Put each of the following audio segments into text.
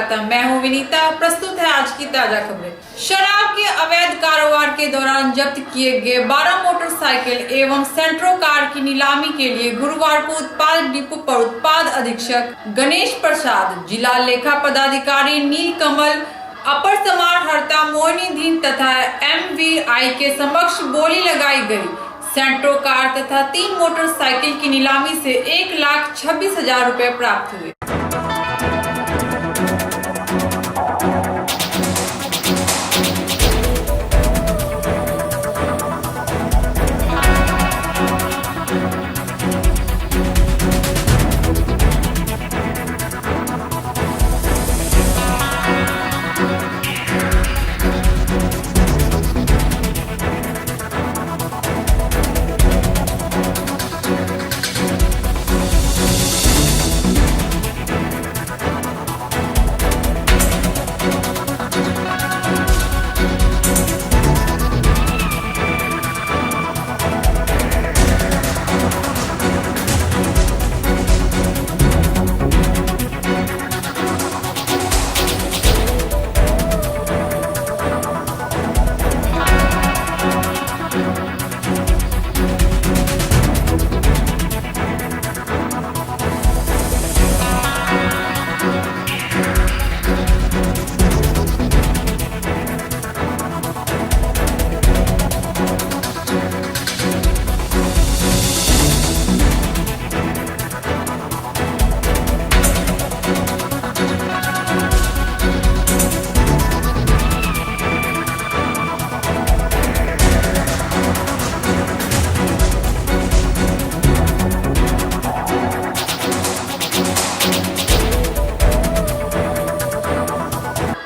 स्वागत है। मैं हूं विनीता। प्रस्तुत है आज की ताजा खबरें। शराब के अवैध कारोबार के दौरान जब्त किए गए 12 मोटरसाइकिल एवं सेंट्रो कार की नीलामी के लिए गुरुवार को उत्पाद डिपो पर उत्पाद अधीक्षक गणेश प्रसाद, जिला लेखा पदाधिकारी नीलकमल, अपर समाहर्ता मोइनुद्दीन तथा MVI के समक्ष बोली लगाई गई। सेंट्रो कार तथा 3 मोटरसाइकिल की नीलामी से 1,26,000 रुपए प्राप्त हुए।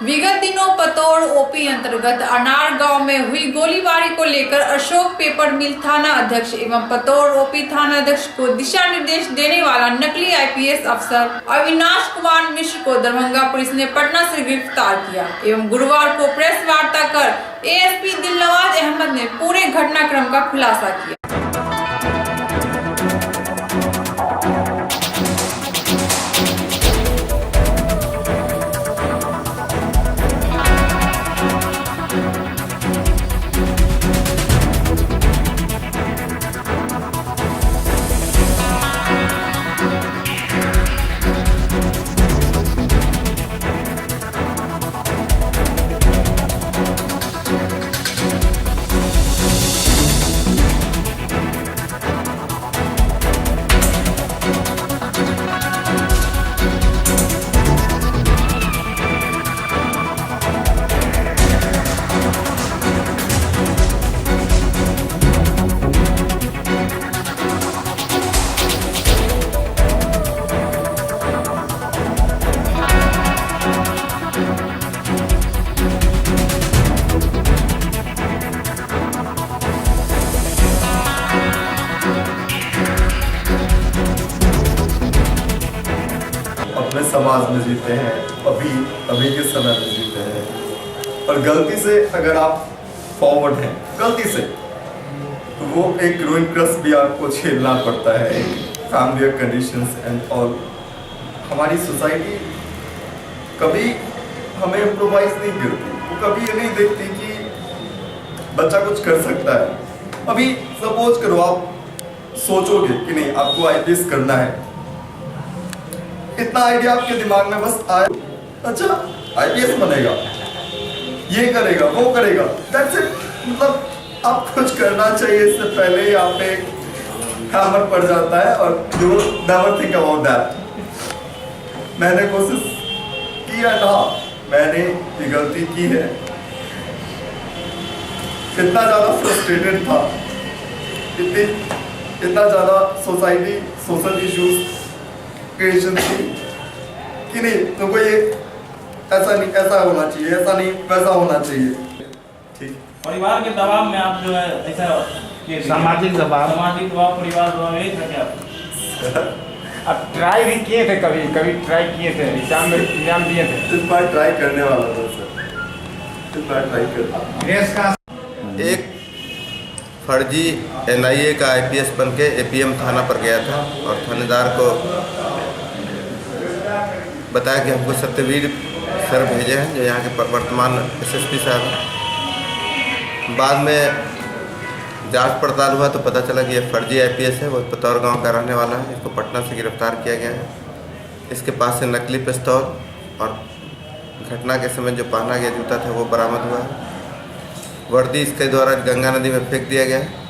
विगत दिनों पतौर OP अंतर्गत अनार गांव में हुई गोलीबारी को लेकर अशोक पेपर मिल थाना अध्यक्ष एवं पतौर OP थाना अध्यक्ष को दिशा निर्देश देने वाला नकली IPS अफसर अविनाश कुमार मिश्र को दरभंगा पुलिस ने पटना से गिरफ्तार किया एवं गुरुवार को प्रेस वार्ता कर ASP दिलनवाज अहमद ने पूरे घटनाक्रम का खुलासा किया। अपने समाज में जीते हैं, अभी के समय में जीते हैं और गलती से अगर आप फॉरवर्ड हैं गलती से तो वो एक रूइन क्रश भी आपको झेलना पड़ता है। Family conditions and all. हमारी सोसाइटी कभी हमें इम्प्रोवाइज नहीं करती, वो कभी ये नहीं देखती कि बच्चा कुछ कर सकता है। अभी सपोज करो आप सोचोगे कि नहीं आपको IPS करना है, इतना आइडिया आपके दिमाग में बस आया, अच्छा IPS बनेगा, ये करेगा, वो करेगा, दैट्स इट। मतलब आप कुछ करना चाहिए इससे पहले ही आप पे हैमर पड़ जाता है और you never think about that. मैंने कोशिश की है ना, मैंने ये गलती की है, इतना ज़्यादा फ्रस्ट्रेटेड था, इतना ज़्यादा सोसाइटी सोशल इश्यूज क्रिएशन थी कि नहीं तुमको ये ऐसा नहीं, ऐसा होना चाहिए, ऐसा नहीं, वैसा होना चाहिए। ठीक, परिवार के दबाव में आप जो है ऐसा सामाजिक दबाव परिवार दबाव यही था क्या? अब ट्राई भी किए थे, कभी ट्राई किए थे, एग्जाम दिए थे। इस बार ट्राई करने वाला था सर, इस बार ट्राई कर। एक फर्जी NIA का IPS बन के APM थाना पर गया था और थानेदार को बताया कि हमको सत्यवीर अफसर भेजे हैं जो यहाँ के वर्तमान SSP साहब हैं। बाद में जांच पड़ताल हुआ तो पता चला कि यह फर्जी IPS है। वो पतौर गांव का रहने वाला है। इसको पटना से गिरफ्तार किया गया है। इसके पास से नकली पिस्तौल और घटना के समय जो पहना गया जूता था वो बरामद हुआ है। वर्दी इसके द्वारा गंगा नदी में फेंक दिया गया है।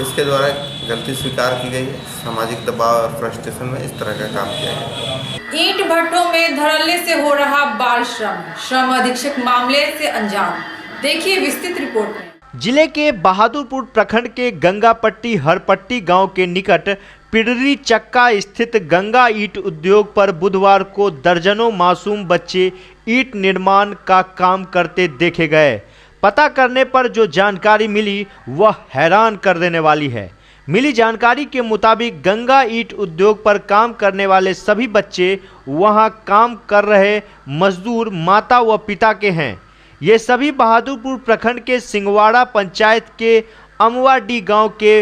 इसके द्वारा गलती स्वीकार की गई है। सामाजिक दबाव और फ्रस्ट्रेशन में इस तरह का काम किया गया। ईंट भट्टों में धड़ल्ले से हो रहा बाल श्रम, श्रम अधीक्षक मामले से अनजान। देखिए विस्तृत रिपोर्ट में। जिले के बहादुरपुर प्रखंड के गंगापट्टी हरपट्टी गांव के निकट पिडरी चक्का स्थित गंगा ईंट उद्योग पर बुधवार को दर्जनों मासूम बच्चे ईंट निर्माण का काम करते देखे गए। पता करने पर जो जानकारी मिली वह हैरान कर देने वाली है। मिली जानकारी के मुताबिक गंगा ईंट उद्योग पर काम करने वाले सभी बच्चे वहां काम कर रहे मजदूर माता व पिता के हैं। ये सभी बहादुरपुर प्रखंड के सिंगवाड़ा पंचायत के अमवाडी गांव के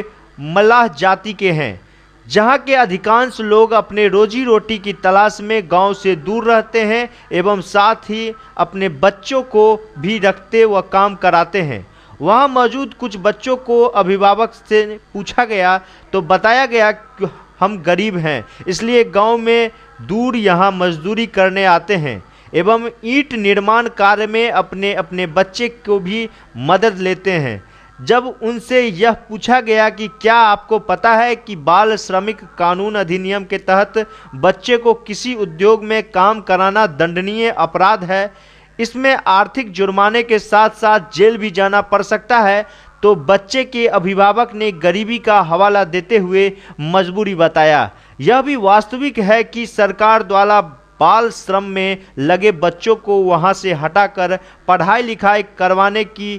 मल्लाह जाति के हैं, जहां के अधिकांश लोग अपने रोजी रोटी की तलाश में गांव से दूर रहते हैं एवं साथ ही अपने बच्चों को भी रखते व काम कराते हैं। वहां मौजूद कुछ बच्चों को अभिभावक से पूछा गया तो बताया गया कि हम गरीब हैं, इसलिए गांव में दूर यहां मजदूरी करने आते हैं एवं ईंट निर्माण कार्य में अपने अपने बच्चे को भी मदद लेते हैं। जब उनसे यह पूछा गया कि क्या आपको पता है कि बाल श्रमिक कानून अधिनियम के तहत बच्चे को किसी उद्योग में काम कराना दंडनीय अपराध है, इसमें आर्थिक जुर्माने के साथ साथ जेल भी जाना पड़ सकता है, तो बच्चे के अभिभावक ने गरीबी का हवाला देते हुए मजबूरी बताया। यह भी वास्तविक है कि सरकार द्वारा बाल श्रम में लगे बच्चों को वहां से हटाकर पढ़ाई लिखाई करवाने की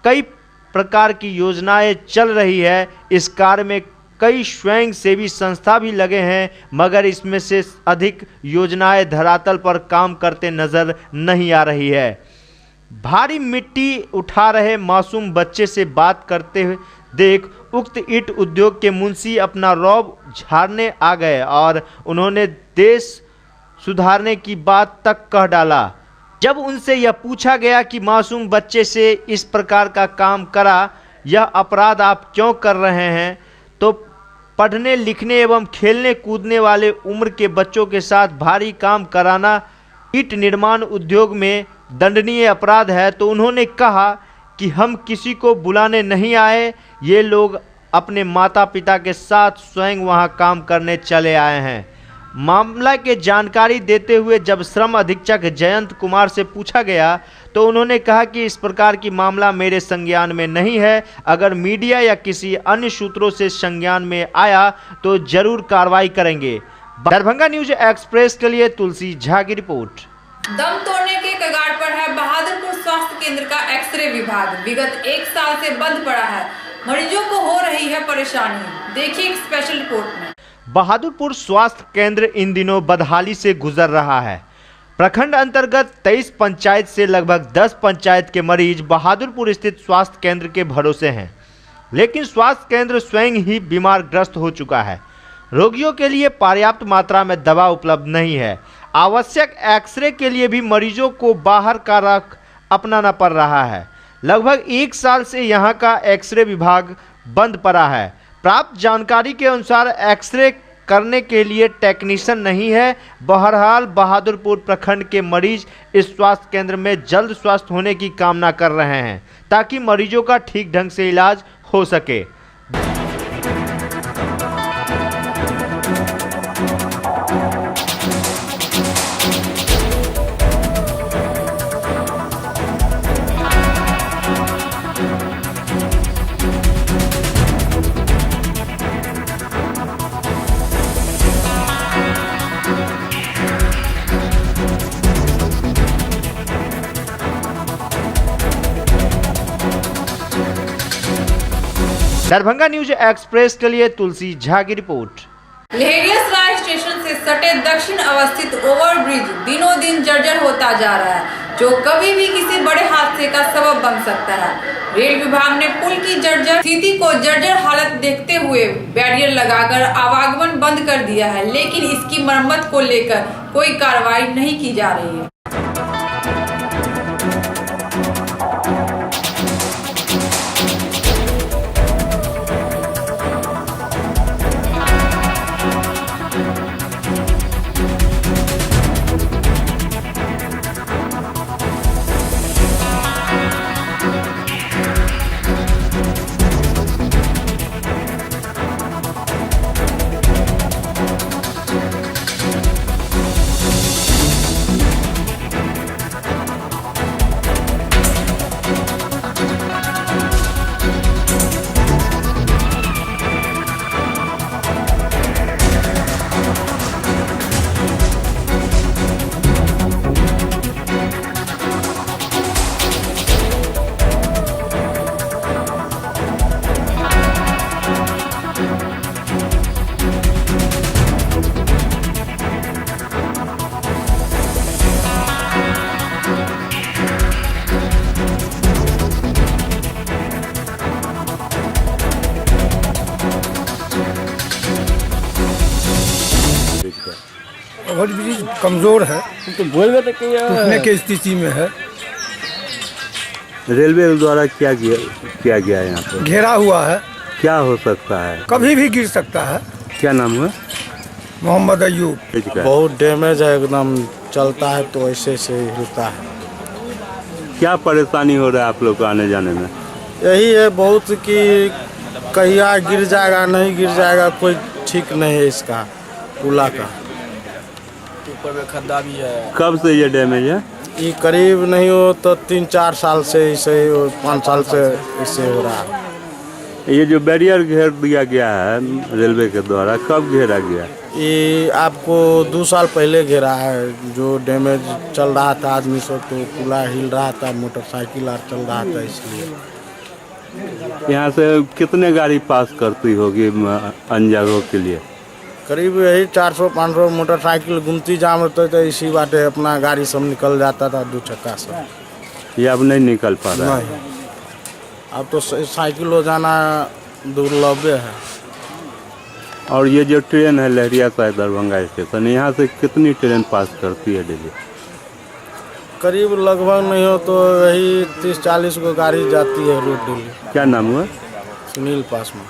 कई प्रकार की योजनाएं चल रही है। इस कार्य में कई स्वयं सेवी संस्था भी लगे हैं, मगर इसमें से अधिक योजनाएं धरातल पर काम करते नजर नहीं आ रही है। भारी मिट्टी उठा रहे मासूम बच्चे से बात करते हुए देख उक्त ईंट उद्योग के मुंशी अपना रौब झाड़ने आ गए और उन्होंने देश सुधारने की बात तक कह डाला। जब उनसे यह पूछा गया कि मासूम बच्चे से इस प्रकार का काम करा, यह अपराध आप क्यों कर रहे हैं, तो पढ़ने लिखने एवं खेलने कूदने वाले उम्र के बच्चों के साथ भारी काम कराना ईंट निर्माण उद्योग में दंडनीय अपराध है। तो उन्होंने कहा कि हम किसी को बुलाने नहीं आए, ये लोग अपने माता पिता के साथ स्वयं वहां काम करने चले आए हैं। मामला के जानकारी देते हुए जब श्रम अधीक्षक जयंत कुमार से पूछा गया तो उन्होंने कहा कि इस प्रकार की मामला मेरे संज्ञान में नहीं है। अगर मीडिया या किसी अन्य सूत्रों से संज्ञान में आया तो जरूर कार्रवाई करेंगे। दरभंगा न्यूज एक्सप्रेस के लिए तुलसी झा की रिपोर्ट। दम तोड़ने के कगार पर है बहादुरपुर स्वास्थ्य केंद्र का एक्सरे विभाग। विगत 1 साल से बंद पड़ा है, मरीजों को हो रही है परेशानी। देखिए एक स्पेशल रिपोर्ट में। बहादुरपुर स्वास्थ्य केंद्र इन दिनों बदहाली से गुजर रहा है। प्रखंड अंतर्गत 23 पंचायत से लगभग 10 पंचायत के मरीज बहादुरपुर स्थित स्वास्थ्य केंद्र के भरोसे हैं, लेकिन स्वास्थ्य केंद्र स्वयं ही बीमारग्रस्त हो चुका है। रोगियों के लिए पर्याप्त मात्रा में दवा उपलब्ध नहीं है। आवश्यक एक्सरे के लिए भी मरीजों को बाहर का राह अपनाना पड़ रहा है। लगभग 1 साल से यहाँ का एक्सरे विभाग बंद पड़ा है। प्राप्त जानकारी के अनुसार एक्सरे करने के लिए टेक्नीशियन नहीं है। बहरहाल बहादुरपुर प्रखंड के मरीज इस स्वास्थ्य केंद्र में जल्द स्वस्थ होने की कामना कर रहे हैं ताकि मरीजों का ठीक ढंग से इलाज हो सके। दरभंगा न्यूज एक्सप्रेस के लिए तुलसी झा की रिपोर्ट। लहेरियासराय स्टेशन से सटे दक्षिण अवस्थित ओवरब्रिज दिनों दिन जर्जर होता जा रहा है, जो कभी भी किसी बड़े हादसे का सबब बन सकता है। रेल विभाग ने पुल की जर्जर स्थिति को जर्जर हालत देखते हुए बैरियर लगाकर आवागमन बंद कर दिया है, लेकिन इसकी मरम्मत को लेकर कोई कार्रवाई नहीं की जा रही है। ओवरब्रिज कमज़ोर है, तो बोल तो टूटने की स्थिति में है। रेलवे द्वारा क्या किया गया है यहाँ पर? घेरा हुआ है, क्या हो सकता है? कभी भी गिर सकता है। क्या नाम है? मोहम्मद अयूब। बहुत डैमेज है, एकदम चलता है तो ऐसे से हिलता है। क्या परेशानी हो रहा है आप लोग को आने जाने में? यही है बहुत कि कहिया गिर जाएगा नहीं गिर जाएगा, कोई ठीक नहीं है इसका पुला का। ऊपर में खड्डा भी है। कब से ये डैमेज है? ये करीब नहीं हो तो 3-4 साल से ऐसे, 5 साल से ऐसे हो रहा है। ये जो बैरियर घेर दिया गया है रेलवे के द्वारा, कब घेरा गया? ये आपको 2 साल पहले घेरा है। जो डैमेज चल रहा था आदमी सब, तो पुला हिल रहा था, मोटरसाइकिल और चल रहा था, इसलिए। यहाँ से कितने गाड़ी पास करती होगी अन्य जगहों के लिए? करीब यही 400-500 मोटरसाइकिल घूमती जाम होते थे, इसी बाटे अपना गाड़ी सब निकल जाता था 2 चक्का से। ये अब नहीं निकल पा रहा है? अब तो साइकिल हो जाना दुर्लभ है। और ये जो ट्रेन है लहरिया साहिब दरभंगा स्टेशन, यहाँ से कितनी ट्रेन पास करती है डेली? करीब लगभग नहीं हो तो यही 30-40 को गाड़ी जाती है रोज डेली। क्या नाम हुआ? सुनील पासवान।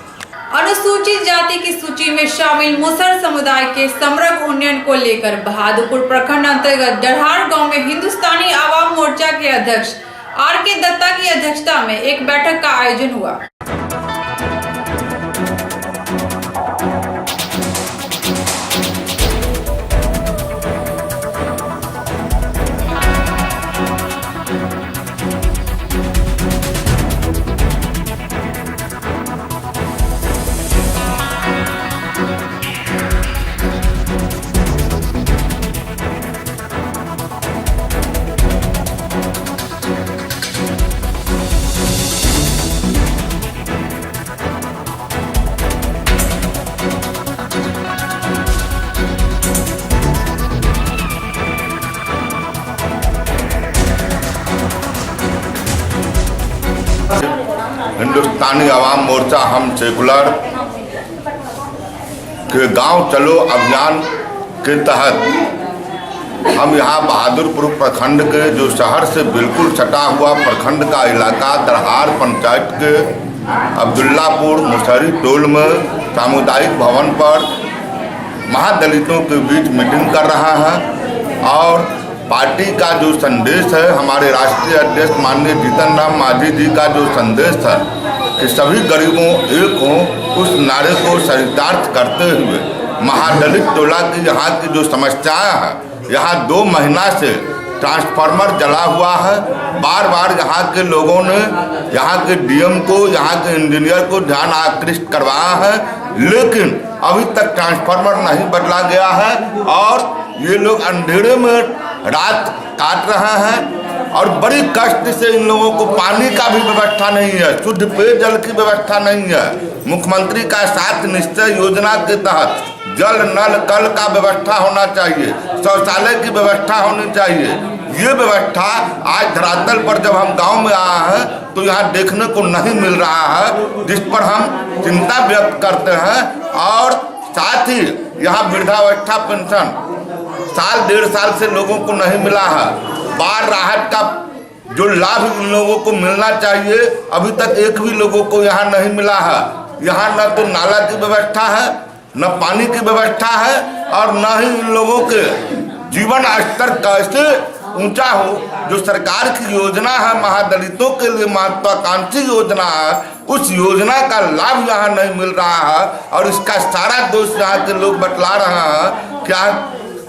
अनुसूचित जाति की सूची में शामिल मुसहर समुदाय के समग्र उन्नयन को लेकर बहादुरपुर प्रखंड अंतर्गत डरहार गांव में हिंदुस्तानी आवाम मोर्चा के अध्यक्ष आर.के. दत्ता की अध्यक्षता में एक बैठक का आयोजन हुआ। हिंदुस्तानी आवाम मोर्चा हम सेकुलर के गांव चलो अभियान के तहत हम यहाँ बहादुरपुर प्रखंड के जो शहर से बिल्कुल सटा हुआ प्रखंड का इलाका दरहार पंचायत के अब्दुल्लापुर मुसहरी टोल में सामुदायिक भवन पर महादलितों के बीच मीटिंग कर रहा है। और पार्टी का जो संदेश है, हमारे राष्ट्रीय अध्यक्ष माननीय जीतन राम मांझी जी का जो संदेश है कि सभी गरीबों एक हों, उस नारे को चरितार्थ करते हुए महादलित टोला की यहाँ की जो समस्याएं हैं, यहाँ 2 महीना से ट्रांसफार्मर जला हुआ है। बार बार यहाँ के लोगों ने यहाँ के डीएम को, यहाँ के इंजीनियर को ध्यान आकृष्ट करवाया है, लेकिन अभी तक ट्रांसफार्मर नहीं बदला गया है और ये लोग अंधेरे में रात काट रहे हैं। और बड़ी कष्ट से इन लोगों को पानी का भी व्यवस्था नहीं है, शुद्ध पेयजल की व्यवस्था नहीं है। मुख्यमंत्री का 7 निश्चय योजना के तहत जल नल कल का व्यवस्था होना चाहिए, शौचालय की व्यवस्था होनी चाहिए। ये व्यवस्था आज धरातल पर जब हम गांव में आए हैं तो यहाँ देखने को नहीं मिल रहा है, जिस पर हम चिंता व्यक्त करते हैं। और साथ ही यहाँ वृद्धावस्था पेंशन 1.5 साल से लोगों को नहीं मिला है। बाढ़ राहत का जो लाभ इन लोगों को मिलना चाहिए, अभी तक एक भी लोगों को यहाँ नहीं मिला है। यहाँ न तो नाला की व्यवस्था है, न पानी की व्यवस्था है, और न ही इन लोगों के जीवन स्तर कैसे ऊंचा हो। जो सरकार की योजना है महादलितों के लिए महत्वाकांक्षी योजना है, उस योजना का लाभ यहाँ नहीं मिल रहा है। और इसका सारा दोष यहाँ के लोग बतला रहे हैं क्या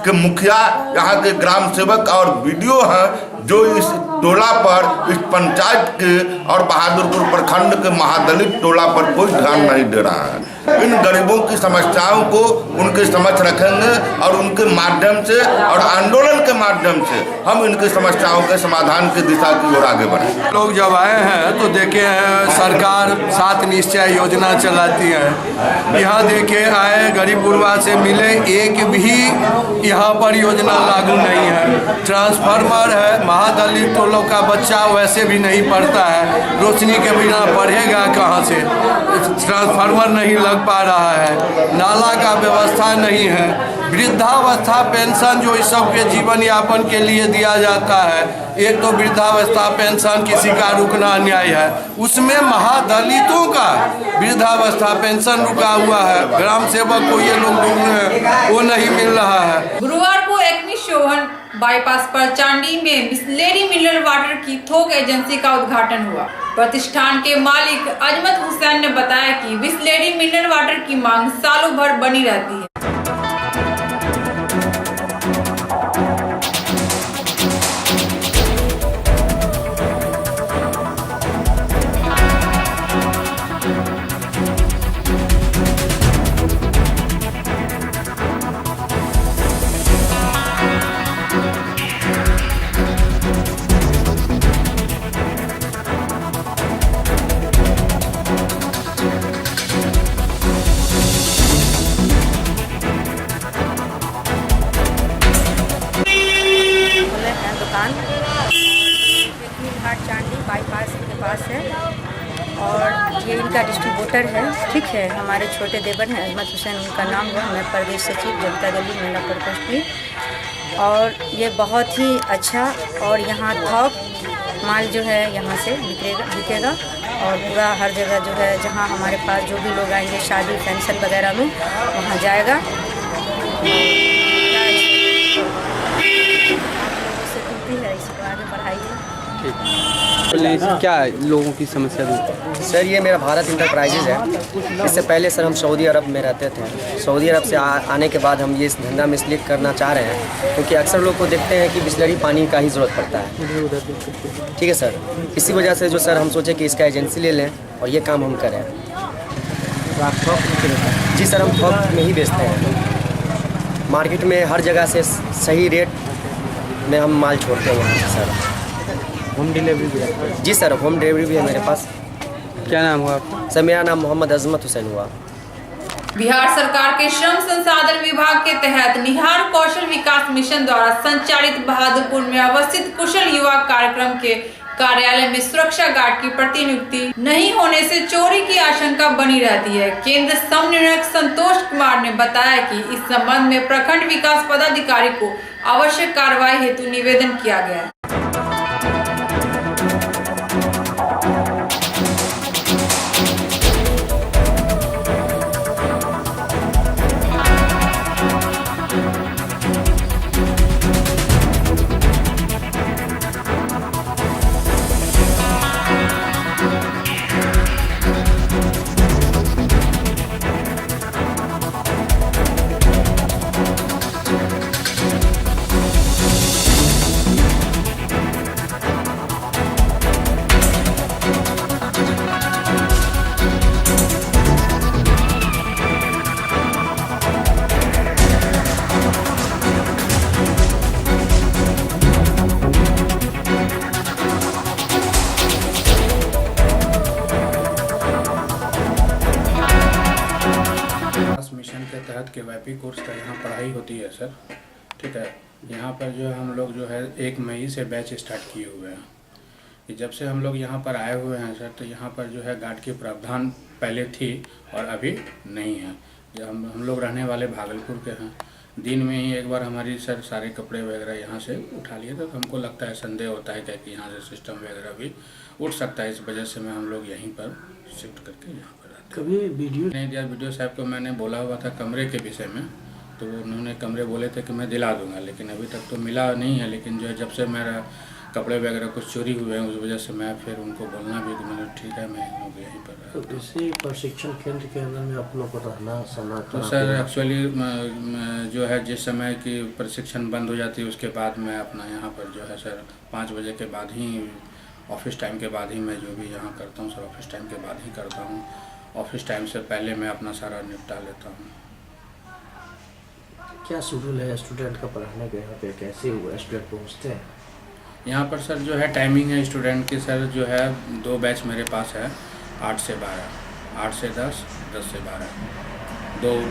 कि मुखिया, यहाँ के ग्राम सेवक और बीडीओ हैं जो इस टोला पर, इस पंचायत के और बहादुरपुर प्रखंड के महादलित टोला पर कोई ध्यान नहीं दे रहा है। इन गरीबों की समस्याओं को उनके समक्ष रखेंगे और उनके माध्यम से और आंदोलन के माध्यम से हम इनकी समस्याओं के समाधान की दिशा की ओर आगे बढ़ेंगे। लोग जब आए हैं तो देखे हैं सरकार 7 निश्चय योजना चलाती है। यहाँ देखे आए गरीब गुरबा से मिले, एक भी यहाँ पर योजना लागू नहीं है। ट्रांसफार्मर है, महादलित टोलों का बच्चा वैसे भी नहीं पढ़ता है, रोशनी के बिना पढ़ेगा कहाँ से। ट्रांसफार्मर नहीं लगा चिपक पा रहा है, नाला का व्यवस्था नहीं है। वृद्धावस्था पेंशन जो इस सब के जीवन यापन के लिए दिया जाता है, एक तो वृद्धावस्था पेंशन किसी का रुकना अन्याय है, उसमें महादलितों का वृद्धावस्था पेंशन रुका हुआ है। ग्राम सेवक को ये लोग ढूंढ रहे हैं, वो नहीं मिल रहा है। गुरुवार को एकमी शोहन बाईपास पर चांडी में बिसलेरी मिनरल वाटर की थोक एजेंसी का उद्घाटन हुआ। प्रतिष्ठान के मालिक अजमत हुसैन ने बताया कि बिसलेरी मिनरल वाटर की मांग सालों भर बनी रहती है। घाट चांडी बाईपास के पास है और ये इनका डिस्ट्रीब्यूटर है। ठीक है, हमारे छोटे देवर हैं अजमत हुसैन उनका नाम है। मैं प्रदेश सचिव जनता गली मेला प्रकोष्ठ की। और ये बहुत ही अच्छा और यहाँ थोक माल जो है यहाँ से बिकेगा और पूरा हर जगह जो है जहाँ हमारे पास जो भी लोग आएंगे शादी फंक्शन वगैरह में वहाँ जाएगा। क्या लोगों की समस्या थी? सर ये मेरा भारत इंटरप्राइजेज है। इससे पहले सर हम सऊदी अरब में रहते थे। सऊदी अरब से आने के बाद हम ये इस धंधा में इसलिए करना चाह रहे हैं क्योंकि अक्सर लोग को देखते हैं कि बिसलेरी पानी का ही ज़रूरत पड़ता है। ठीक है सर, इसी वजह से जो सर हम सोचे कि इसका एजेंसी ले लें और ये काम हम करें। जी सर, हम थोक में ही बेचते हैं। मार्केट में हर जगह से सही रेट में हम माल छोड़ते हैं यहाँ से सर। होम डिलीवरी भी है? जी सर, होम डिलीवरी भी है मेरे पास। क्या नाम हुआ आपका? सर मेरा नाम मोहम्मद अजमत हुसैन हुआ। बिहार सरकार के श्रम संसाधन विभाग के तहत निहार कौशल विकास मिशन द्वारा संचालित बहादुरपुर में अवस्थित कुशल युवा कार्यक्रम के कार्यालय में सुरक्षा गार्ड की प्रतिनियुक्ति नहीं होने से चोरी की आशंका बनी रहती है। केंद्र समन्वयक संतोष कुमार ने बताया कि इस संबंध में प्रखंड विकास पदाधिकारी को आवश्यक कार्रवाई हेतु निवेदन किया गया है। मिशन के तहत KYP कोर्स का यहाँ पढ़ाई होती है सर। ठीक है, यहाँ पर जो है हम लोग जो है 1 मई से बैच स्टार्ट किए हुए हैं। जब से हम लोग यहाँ पर आए हुए हैं सर, तो यहाँ पर जो है गार्ड की प्रावधान पहले थी और अभी नहीं है। हम लोग रहने वाले भागलपुर के हैं। दिन में ही एक बार हमारी सर सारे कपड़े वगैरह यहाँ से उठा लिए थे, तो हमको लगता है संदेह होता है कि यहाँ से सिस्टम वगैरह भी उठ सकता है। इस वजह से मैं हम लोग यहीं पर शिफ्ट करके यहाँ पर कभी वीडियो नहीं दिया। वीडियो साहब को मैंने बोला हुआ था कमरे के विषय में, तो उन्होंने कमरे बोले थे कि मैं दिला दूंगा, लेकिन अभी तक तो मिला नहीं है। लेकिन जो है जब से मेरा कपड़े वगैरह कुछ चोरी हुए हैं उस वजह से मैं फिर उनको बोलना भी कि मैंने ठीक है मैं यहीं पर। तो इसी प्रशिक्षण केंद्र के अंदर में आप लोग को रहना समय तो सर एक्चुअली जो है जिस समय की प्रशिक्षण बंद हो जाती है उसके बाद मैं अपना यहाँ पर जो है सर 5 बजे के बाद ही ऑफिस टाइम के बाद ही मैं जो भी यहाँ करता हूँ सर ऑफिस टाइम के बाद ही करता हूँ। ऑफिस टाइम से पहले मैं अपना सारा निपटा लेता हूँ। क्या शेड्यूल है स्टूडेंट का पढ़ाने के? यहाँ पे कैसे स्टूडेंट पहुँचते हैं? यहाँ पर सर जो है टाइमिंग है स्टूडेंट की सर जो है 2 बैच मेरे पास है, 8 से 12, 8 से 10, 10 से 12।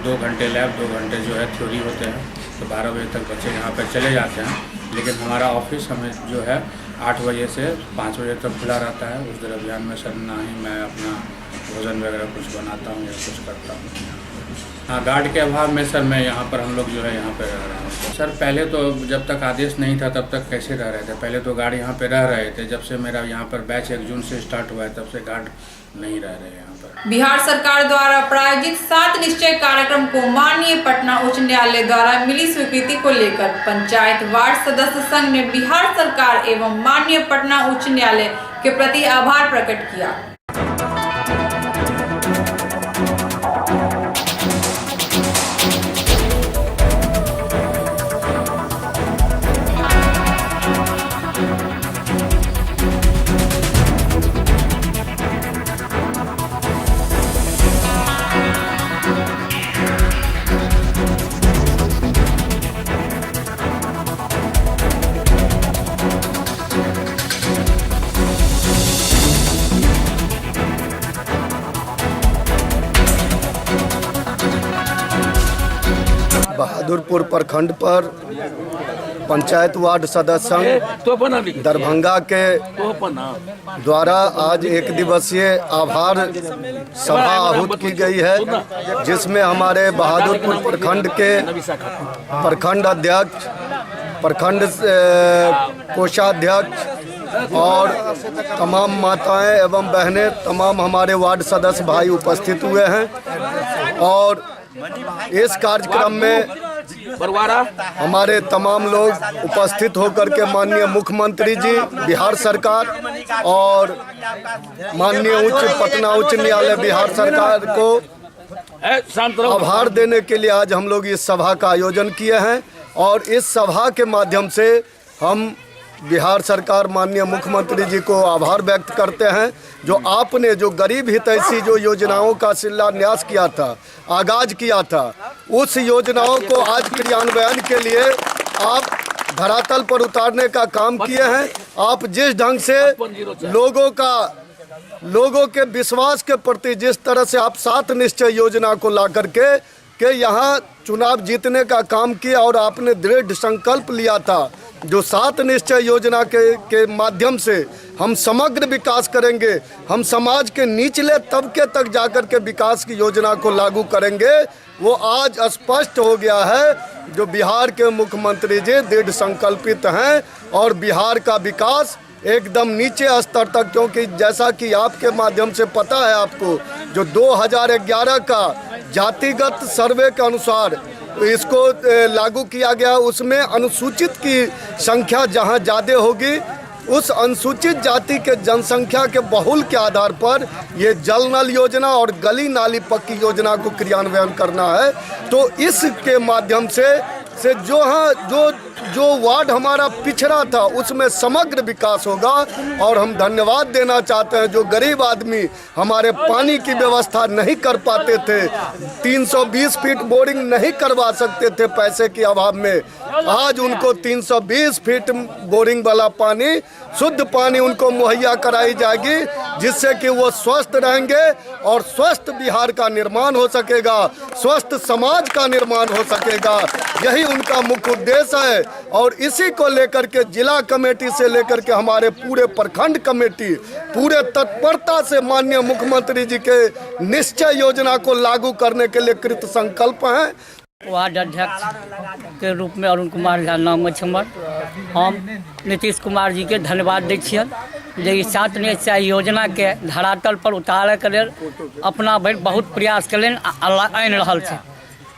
2 घंटे लैब, 2 घंटे जो है थ्योरी होते हैं। तो 12 बजे तक बच्चे यहाँ पर चले जाते हैं। लेकिन हमारा ऑफिस हमें जो है 8 बजे से 5 बजे तक खुला रहता है। उस दरमियान में सर ना ही मैं अपना भोजन वगैरह कुछ बनाता हूँ या कुछ करता हूँ। हाँ, गार्ड के अभाव में सर मैं यहाँ पर हम लोग जो है यहाँ पे रह रहे हैं सर। पहले तो जब तक आदेश नहीं था तब तक कैसे रह रहे थे, पहले तो गार्ड यहाँ पे रह रहे थे। जब से मेरा यहाँ पर बैच 1 जून से स्टार्ट हुआ है तब से गार्ड नहीं रह रहे यहाँ पर। बिहार सरकार द्वारा प्रायोजित 7 निश्चय कार्यक्रम को माननीय पटना उच्च न्यायालय द्वारा मिली स्वीकृति को लेकर पंचायत वार्ड सदस्य संघ ने बिहार सरकार एवं माननीय पटना उच्च न्यायालय के प्रति आभार प्रकट किया। बहादुरपुर प्रखंड पर पंचायत वार्ड सदस्य संघ दरभंगा के द्वारा आज 1 दिवसीय आभार सभा आहूत की गई है, जिसमें हमारे बहादुरपुर प्रखंड के प्रखंड अध्यक्ष, प्रखंड कोषाध्यक्ष और तमाम माताएं एवं बहनें, तमाम हमारे वार्ड सदस्य भाई उपस्थित हुए हैं। और इस कार्यक्रम में हमारे तमाम लोग उपस्थित होकर के माननीय मुख्यमंत्री जी, बिहार सरकार और माननीय पटना उच्च न्यायालय बिहार सरकार को आभार देने के लिए आज हम लोग इस सभा का आयोजन किए हैं। और इस सभा के माध्यम से हम बिहार सरकार माननीय मुख्यमंत्री जी को आभार व्यक्त करते हैं, जो आपने जो गरीब हितैषी जो योजनाओं का शिलान्यास किया था, आगाज किया था, उस योजनाओं को आज क्रियान्वयन के लिए आप धरातल पर उतारने का काम किए हैं। आप जिस ढंग से लोगों के विश्वास के प्रति जिस तरह से आप 7 निश्चय योजना को ला करके यहाँ चुनाव जीतने का काम किया और आपने दृढ़ संकल्प लिया था, जो 7 निश्चय योजना के माध्यम से हम समग्र विकास करेंगे, हम समाज के निचले तबके तक जाकर के विकास की योजना को लागू करेंगे, वो आज स्पष्ट हो गया है। जो बिहार के मुख्यमंत्री जी दृढ़ संकल्पित हैं और बिहार का विकास एकदम नीचे स्तर तक, क्योंकि जैसा कि आपके माध्यम से पता है आपको, जो 2011 का जातिगत सर्वे के अनुसार इसको लागू किया गया, उसमें अनुसूचित की संख्या जहां ज़्यादा होगी, उस अनुसूचित जाति के जनसंख्या के बहुल के आधार पर ये जल नल योजना और गली नाली पक्की योजना को क्रियान्वयन करना है। तो इसके माध्यम से जो वार्ड हमारा पिछड़ा था उसमें समग्र विकास होगा। और हम धन्यवाद देना चाहते हैं जो गरीब आदमी हमारे पानी की व्यवस्था नहीं कर पाते थे, 320 फीट बोरिंग नहीं करवा सकते थे पैसे के अभाव में, आज उनको 320 फीट बोरिंग वाला पानी, शुद्ध पानी उनको मुहैया कराई जाएगी, जिससे कि वो स्वस्थ रहेंगे और स्वस्थ बिहार का निर्माण हो सकेगा, स्वस्थ समाज का निर्माण हो सकेगा। यही उनका मुख्य उद्देश्य है। और इसी को लेकर के जिला कमेटी से लेकर के हमारे पूरे प्रखंड कमेटी पूरे तत्परता से माननीय मुख्यमंत्री जी के निश्चय योजना को लागू करने के लिए कृत संकल्प हैं। वार्ड अध्यक्ष के रूप में अरुण कुमार झा नाम अछि हमर। हम नीतीश कुमार जी के धन्यवाद दै छियनि जे 7 निश्चय योजना के धरातल पर उतारे के लेल अपना भरि बहुत प्रयास कयलनि, आनि रहल छै।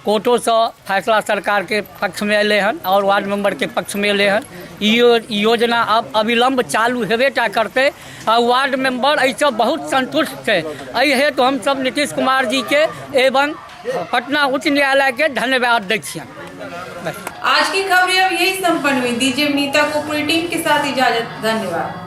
कोर्टों से फैसला सरकार के पक्ष में अले हन और वार्ड मेंबर के पक्ष में अले हन। योजना अब अविलंब चालू हेबेटा करते और वार्ड मेंबर ऐसे बहुत संतुष्ट है। हेतु हम सब नीतीश कुमार जी के एवं पटना उच्च न्यायालय के धन्यवाद दै छियनि। आज की खबरें अब यही संपन्न हुई। दीजिए नीता को पूरी टीम के साथ इजाजत। धन्यवाद।